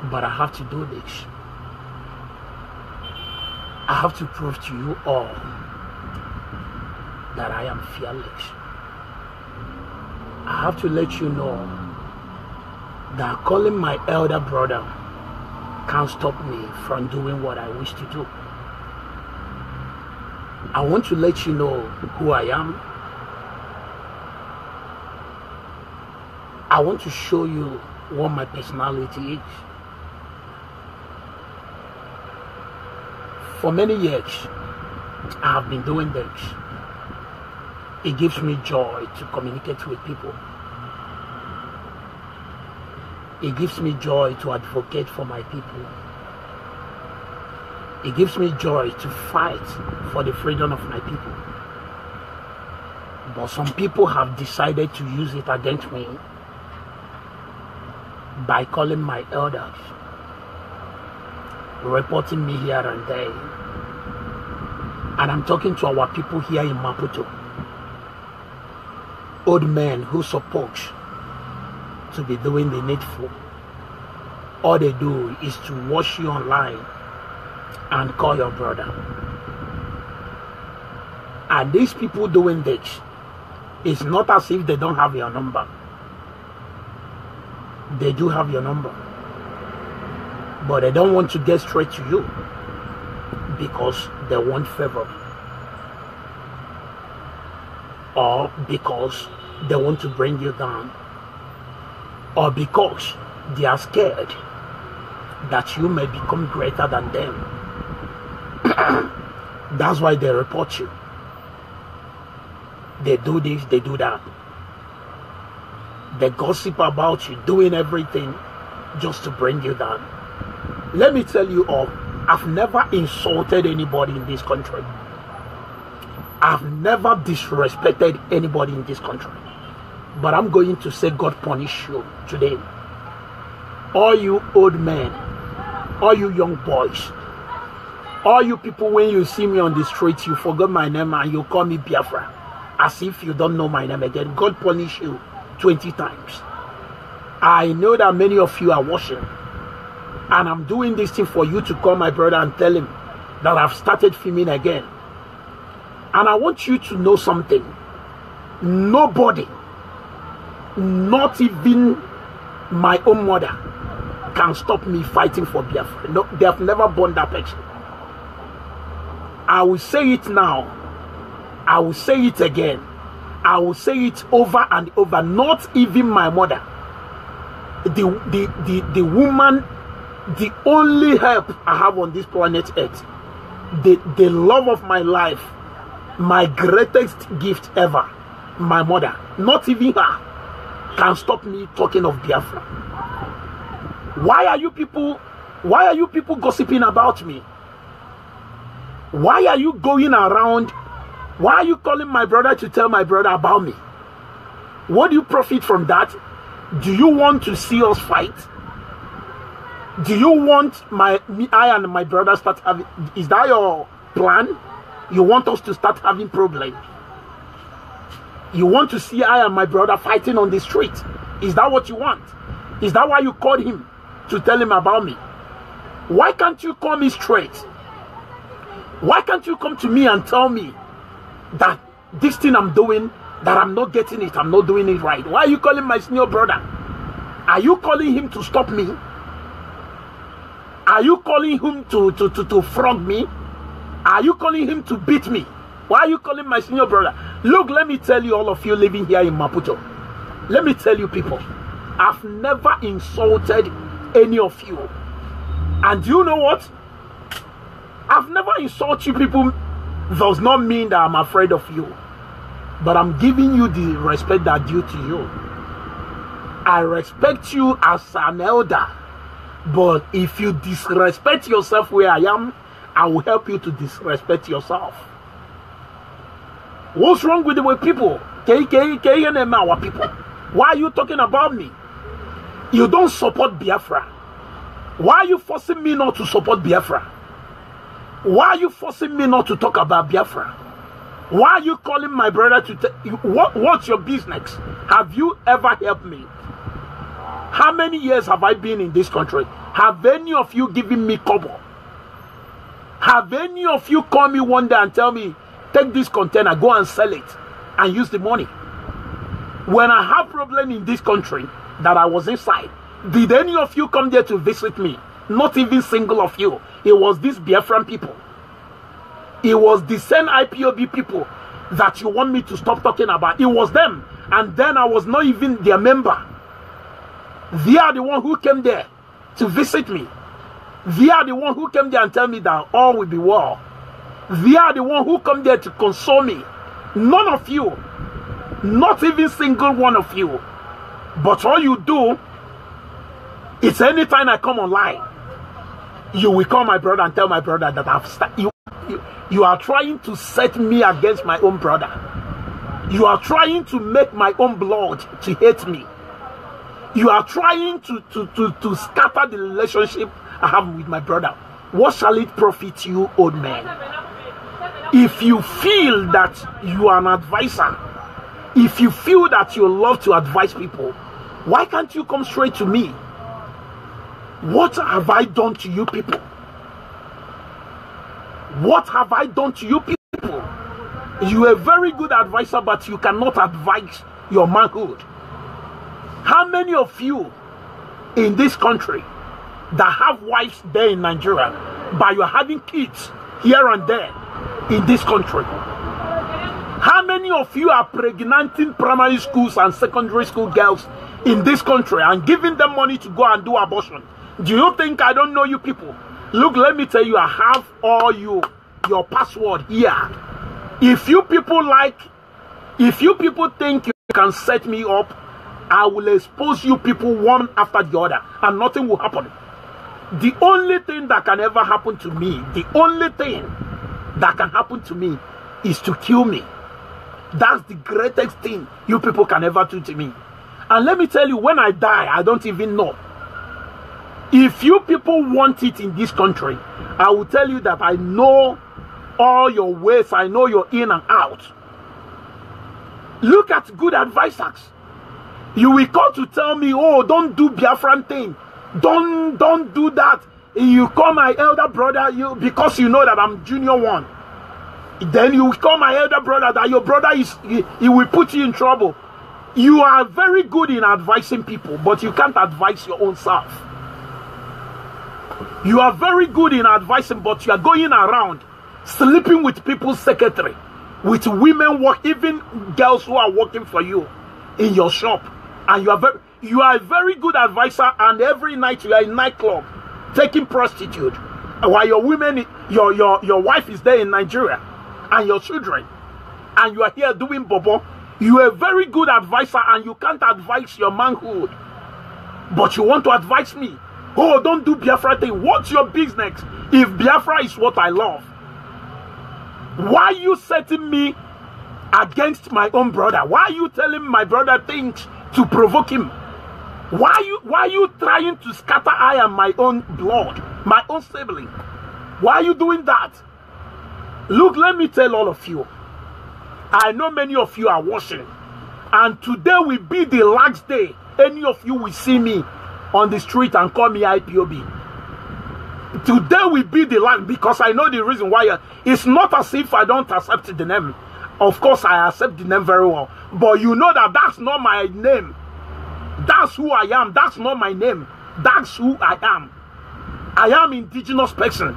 But I have to do this. I have to prove to you all that I am fearless. I have to let you know that calling my elder brother can't stop me from doing what I wish to do. I want to let you know who I am. I want to show you what my personality is. For many years, I have been doing this. It gives me joy to communicate with people. It gives me joy to advocate for my people. It gives me joy to fight for the freedom of my people. But some people have decided to use it against me by calling my elders, reporting me here and there. And I'm talking to our people here in Maputo. Old men who supposed to be doing the needful. All they do is to watch you online and call your brother. And these people doing this, it's not as if they don't have your number. They do have your number. But they don't want to get straight to you because they want favor. Or because they want to bring you down. Or because they are scared that you may become greater than them. That's why they report you. They do this, they do that. They gossip about you, doing everything just to bring you down. Let me tell you all, I've never insulted anybody in this country. I've never disrespected anybody in this country. But I'm going to say God punish you today. All you old men, all you young boys, all you people, when you see me on the street, you forgot my name and you call me Biafra, as if you don't know my name again. God punish you 20 times. I know that many of you are watching, and I'm doing this thing for you to call my brother and tell him that I've started filming again. And I want you to know something. Nobody, not even my own mother, can stop me fighting for Biafra. No, they have never born that person. I will say it now. I will say it again. I will say it over and over. Not even my mother. The woman, the only help I have on this planet Earth, the love of my life, my greatest gift ever, my mother, not even her, can stop me talking of Biafra. Why are you people gossiping about me? Why are you going around? Why are you calling my brother to tell my brother about me? What do you profit from that? Do you want to see us fight? Do you want I and my brother start having? Is that your plan? You want us to start having problems? You want to see I and my brother fighting on the street? Is that what you want? Is that why you called him to tell him about me? Why can't you call me straight? Why can't you come to me and tell me that this thing I'm doing, that I'm not getting it, I'm not doing it right? Why are you calling my senior brother? Are you calling him to stop me? Are you calling him to frog me? Are you calling him to beat me? Why are you calling my senior brother? Look, let me tell you, all of you living here in Maputo. Let me tell you people, I've never insulted any of you. And you know what? I've never insulted you people does not mean that I'm afraid of you. But I'm giving you the respect that due to you. I respect you as an elder. But if you disrespect yourself where I am, I will help you to disrespect yourself. What's wrong with the people? Our people. Why are you talking about me? You don't support Biafra. Why are you forcing me not to support Biafra? Why are you forcing me not to talk about Biafra? Why are you calling my brother to what's your business? Have you ever helped me? How many years have I been in this country? Have any of you given me kobo? Have any of you call me one day and tell me, take this container, go and sell it and use the money? When I have problem in this country that I was inside, did any of you come there to visit me? Not even single of you. It was these Biafran people. It was the same IPOB people that you want me to stop talking about. It was them. And then I was not even their member. They are the one who came there to visit me. They are the one who came there and tell me that all will be well. They are the one who come there to console me. None of you. Not even single one of you. But all you do is anytime I come online, you will call my brother and tell my brother that you are trying to set me against my own brother. You are trying to make my own blood to hate me. You are trying to scatter the relationship I have with my brother. What shall it profit you, old man? If you feel that you are an advisor, if you feel that you love to advise people, why can't you come straight to me? What have I done to you people? What have I done to you people? You are a very good advisor, but you cannot advise your manhood. How many of you in this country that have wives there in Nigeria, but you are having kids here and there in this country? How many of you are pregnanting primary schools and secondary school girls in this country and giving them money to go and do abortion? Do you think I don't know you people? Look, let me tell you, I have all your password here. If you people think you can set me up, I will expose you people one after the other and nothing will happen. The only thing that can ever happen to me, the only thing that can happen to me is to kill me. That's the greatest thing you people can ever do to me. And let me tell you, when I die, I don't even know. If you people want it in this country, I will tell you that I know all your ways. I know your in and out. Look at good advisors. You will come to tell me, oh, don't do Biafran thing. Don't do that. You call my elder brother because you know that I'm junior one. Then you will call my elder brother that your brother he will put you in trouble. You are very good in advising people, but you can't advise your own self. You are very good in advising, but you are going around sleeping with people's secretary, with women even girls who are working for you in your shop. And you are a very good advisor, and every night you are in nightclub taking prostitute while your women, your wife is there in Nigeria and your children, and you are here doing bobo. You are a very good advisor and you can't advise your manhood, but you want to advise me. Oh, don't do Biafra thing. What's your business if Biafra is what I love? Why are you setting me against my own brother? Why are you telling my brother things to provoke him? Why are you trying to scatter I and my own blood, my own sibling? Why are you doing that? Look, let me tell all of you. I know many of you are watching, and today will be the last day any of you will see me on the street and call me IPOB. Today will be the last, because I know the reason why. It's not as if I don't accept the name. Of course, I accept the name very well. But you know that that's not my name. That's who I am. That's not my name. That's who I am. I am indigenous person.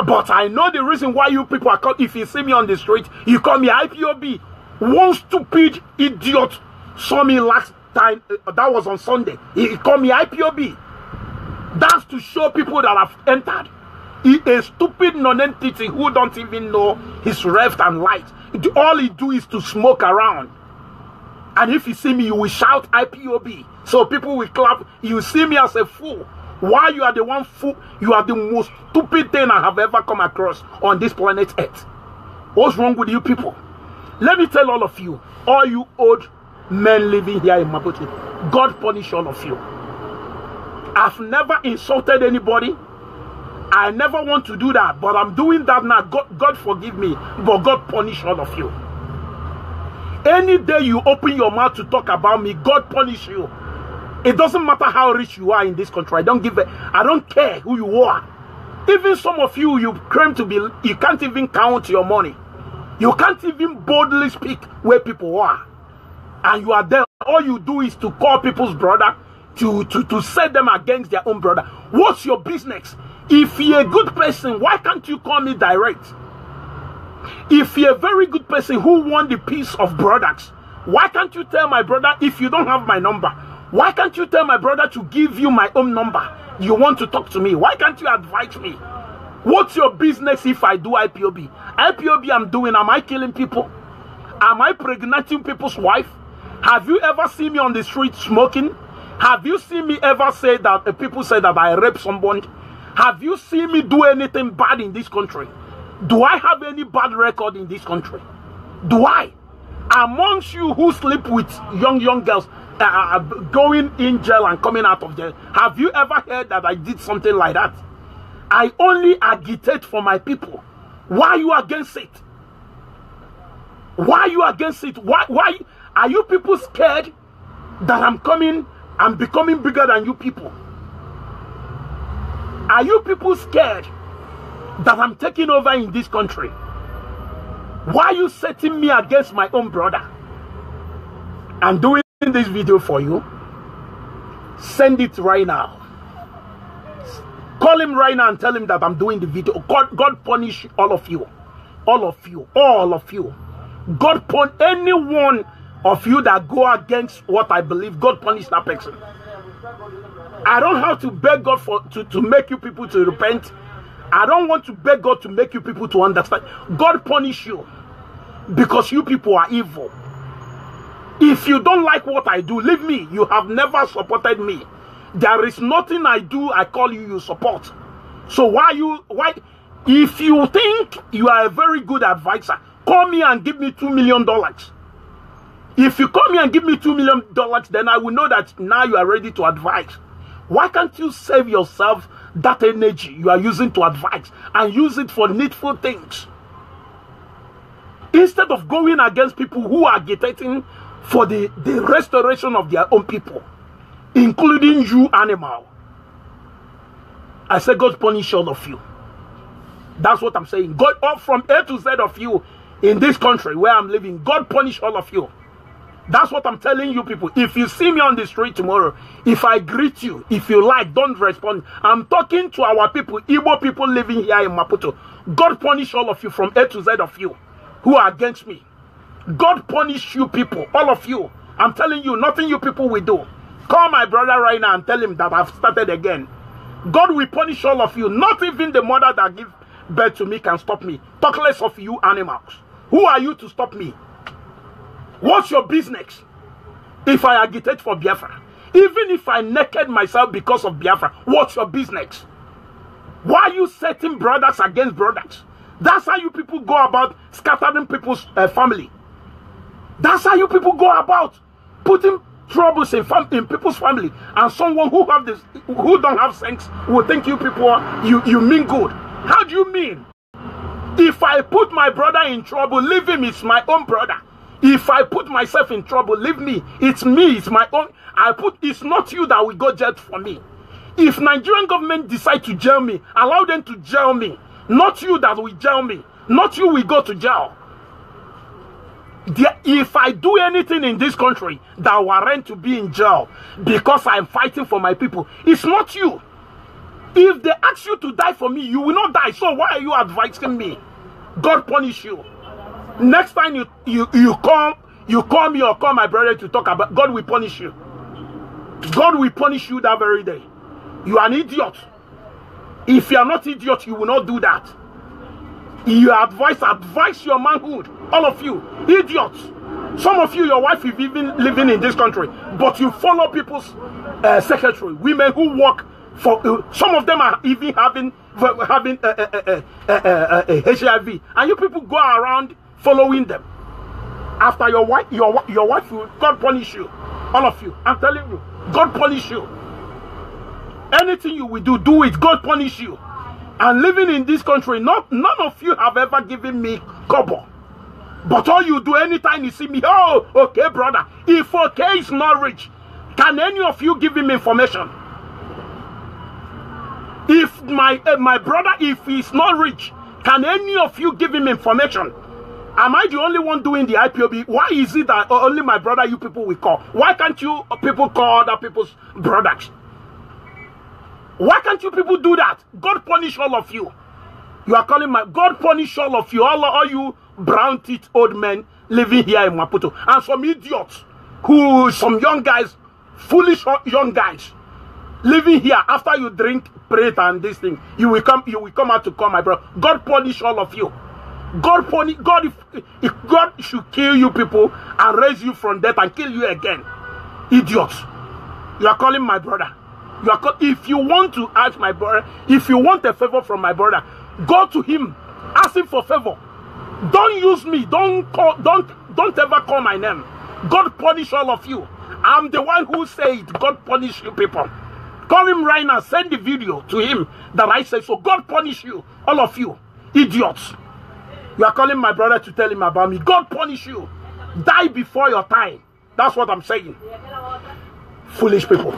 But I know the reason why you people are called. If you see me on the street, you call me IPOB. One stupid idiot saw me last time. That was on Sunday. He called me IPOB. That's to show people that I've entered. He a stupid non-entity who don't even know his left and right. All he do is to smoke around. And if you see me, you will shout IPOB. So people will clap. You see me as a fool. Why you are the one fool? You are the most stupid thing I have ever come across on this planet Earth. What's wrong with you people? Let me tell all of you, all you old men living here in Maputo, God punish all of you. I've never insulted anybody. I never want to do that, but I'm doing that now. God forgive me, but God punish all of you. Any day you open your mouth to talk about me, God punish you. It doesn't matter how rich you are in this country. I don't care who you are. Even some of you, you claim to be, you can't even count your money. You can't even boldly speak where people are. And you are there. All you do is to call people's brother, to set them against their own brother. What's your business? If you're a good person, why can't you call me direct? If you're a very good person who want the peace of brothers, why can't you tell my brother if you don't have my number? Why can't you tell my brother to give you my own number? You want to talk to me. Why can't you advise me? What's your business if I do IPOB? IPOB I'm doing, am I killing people? Am I pregnating people's wife? Have you ever seen me on the street smoking? Have you seen me ever say that people say that I rape someone? Have you seen me do anything bad in this country? Do I have any bad record in this country? Do I? Amongst you who sleep with young girls, going in jail and coming out of jail, have you ever heard that I did something like that? I only agitate for my people. Why are you against it? Why are you against it? Why are you people scared that I'm becoming bigger than you people? Are you people scared that I'm taking over in this country? Why are you setting me against my own brother? I'm doing this video for you. Send it right now. Call him right now and tell him that I'm doing the video. God punish all of you. All of you. All of you. God punish any one of you that go against what I believe. God punish that person. I don't have to beg God to make you people to repent. I don't want to beg God to make you people to understand. God punish you because you people are evil. If you don't like what I do, leave me. You have never supported me. There is nothing I do, I call you, you support. So why if you think you are a very good advisor, call me and give me $2 million. If you call me and give me $2 million, then I will know that now you are ready to advise. Why can't you save yourself that energy you are using to advise and use it for needful things? Instead of going against people who are agitating for the restoration of their own people, including you, animal. I say God punish all of you. That's what I'm saying. God, up from A to Z of you in this country where I'm living, God punish all of you. That's what I'm telling you people. If you see me on the street tomorrow, if I greet you, if you like, don't respond. I'm talking to our people, Igbo people living here in Maputo. God punish all of you from A to Z of you who are against me. God punish you people, all of you. I'm telling you, nothing you people will do. Call my brother right now and tell him that I've started again. God will punish all of you. Not even the mother that gives birth to me can stop me. Talk less of you animals. Who are you to stop me? What's your business? If I agitate for Biafra, even if I naked myself because of Biafra, what's your business? Why are you setting brothers against brothers? That's how you people go about scattering people's family. That's how you people go about putting troubles in people's family. And someone who don't have sense will think you people you mean good. How do you mean? If I put my brother in trouble, leave him. It's my own brother. If I put myself in trouble, leave me. It's me. It's my own. It's not you that will go jail for me. If Nigerian government decide to jail me, allow them to jail me. Not you that will jail me. Not you will go to jail. If I do anything in this country that warrant to be in jail because I'm fighting for my people, it's not you. If they ask you to die for me, you will not die. So why are you advising me? God punish you. Next time you call me or call my brother to talk about, God will punish you. God will punish you that very day. You are an idiot. If you are not idiot, you will not do that. You advise your manhood. All of you, idiots. Some of you, your wife is even living in this country, but you follow people's secretary, women who work for. Some of them are even having HIV, and you people go around following them. After your wife will, God punish you. All of you, I'm telling you, God punish you. Anything you will do it. God punish you. And living in this country, none of you have ever given me kobo. But all you do anytime you see me, oh, okay, brother. If okay is not rich, Can any of you give him information? If my brother, if he's not rich, can any of you give him information? Am I the only one doing the IPOB? Why is it that only my brother you people will call? Why can't you people call other people's brothers? Why can't you people do that? God punish all of you. You are calling my God punish all of you, all you brown teeth old men living here in Maputo, and some idiots some young guys, foolish young guys living here. After you drink Pret and this thing, you will come out to call my brother. God punish all of you. God punish. God, if God should kill you people and raise you from death and kill you again, idiots. You are calling my brother. If you want to ask my brother, if you want a favor from my brother, go to him, ask him for favor. Don't use me. Don't ever call my name. God punish all of you. I'm the one who said God punish you people. Call him right now. Send the video to him that I say so. God punish you, all of you, idiots. You are calling my brother to tell him about me. God punish you. Die before your time. That's what I'm saying. Foolish people.